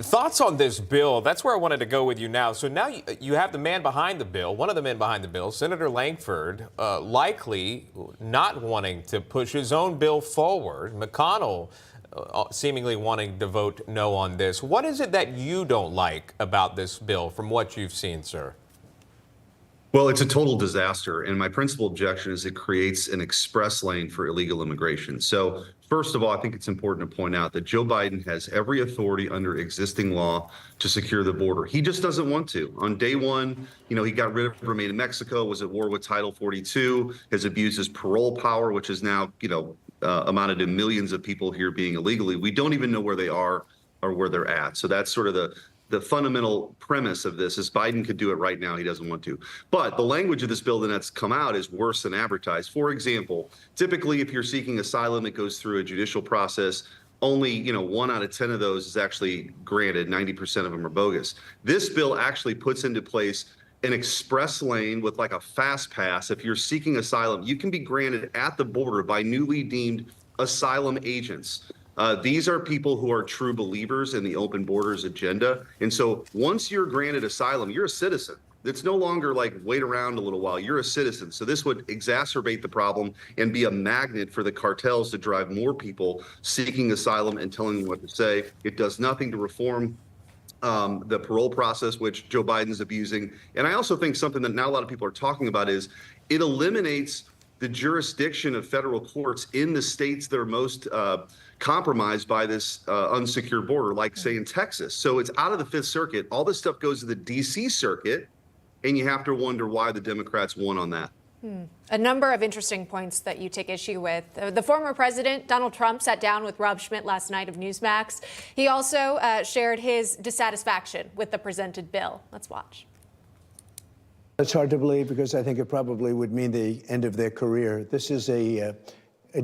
Thoughts on this bill? That's where I wanted to go with you now. So now you have the man behind the bill, one of the men behind the bill, Senator Langford, likely not wanting to push his own bill forward. McConnell seemingly wanting to vote no on this. What is it that you don't like about this bill from what you've seen, sir? Well, it's a total disaster. And my principal objection is it creates an express lane for illegal immigration. So first of all, I think it's important to point out that Joe Biden has every authority under existing law to secure the border. He just doesn't want to. On day one, he got rid of Remain in Mexico, was at war with Title 42, has abused his parole power, which is now, amounted to millions of people here being illegally. We don't even know where they are or where they're at. So that's sort of the fundamental premise of this is Biden could do it right now. He doesn't want to. But the language of this bill that's come out is worse than advertised. For example, typically, if you're seeking asylum, it goes through a judicial process. Only, 1 out of 10 of those is actually granted. 90% of them are bogus. This bill actually puts into place an express lane with like a fast pass. If you're seeking asylum, you can be granted at the border by newly deemed asylum agents. These are people who are true believers in the open borders agenda. And so once you're granted asylum, you're a citizen. It's no longer like wait around a little while. You're a citizen. So this would exacerbate the problem and be a magnet for the cartels to drive more people seeking asylum and telling them what to say. It does nothing to reform the parole process, which Joe Biden's abusing. And I also think something that now a lot of people are talking about is it eliminates the jurisdiction of federal courts in the states that are most compromised by this unsecured border, like say in Texas. So it's out of the Fifth Circuit. All this stuff goes to the D.C. Circuit, and you have to wonder why the Democrats won on that. A number of interesting points that you take issue with. The former president, Donald Trump, sat down with Rob Schmitt last night of Newsmax. He also shared his dissatisfaction with the presented bill. Let's watch. It's hard to believe because I think it probably would mean the end of their career. This is a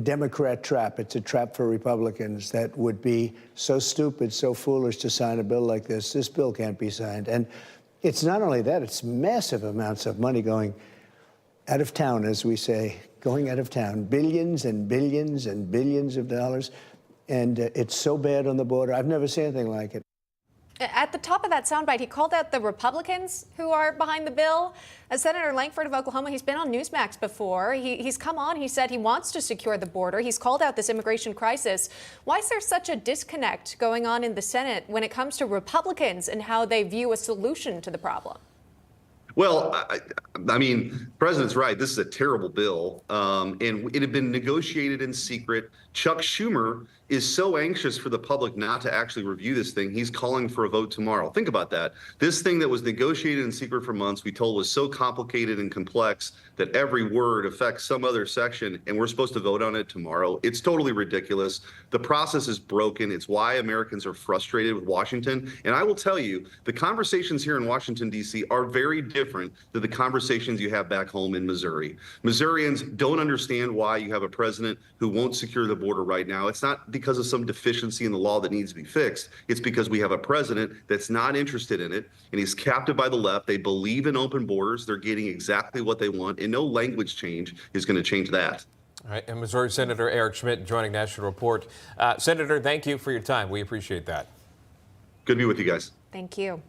Democrat trap. It's a trap for Republicans that would be so stupid, so foolish to sign a bill like this. This bill can't be signed. And it's not only that, it's massive amounts of money going out of town, as we say, going out of town, billions and billions and billions of dollars. And it's so bad on the border. I've never seen anything like it. At the top of that soundbite, he called out the Republicans who are behind the bill. As Senator Langford of Oklahoma, he's been on Newsmax before. He's come on. He said he wants to secure the border. He's called out this immigration crisis. Why is there such a disconnect going on in the Senate when it comes to Republicans and how they view a solution to the problem? Well, I mean, the president's right. This is a terrible bill, and it had been negotiated in secret. Chuck Schumer is so anxious for the public not to actually review this thing. He's calling for a vote tomorrow. Think about that. This thing that was negotiated in secret for months, we told was so complicated and complex that every word affects some other section, and we're supposed to vote on it tomorrow. It's totally ridiculous. The process is broken. It's why Americans are frustrated with Washington. And I will tell you, the conversations here in Washington, D.C. are very different than the conversations you have back home in Missouri. Missourians don't understand why you have a president who won't secure the border right now. It's not because of some deficiency in the law that needs to be fixed. It's because we have a president that's not interested in it, and he's captive by the left. They believe in open borders. They're getting exactly what they want, and no language change is going to change that. All right, and Missouri Senator Eric Schmitt joining National Report. Senator, thank you for your time. We appreciate that. Good to be with you guys. Thank you.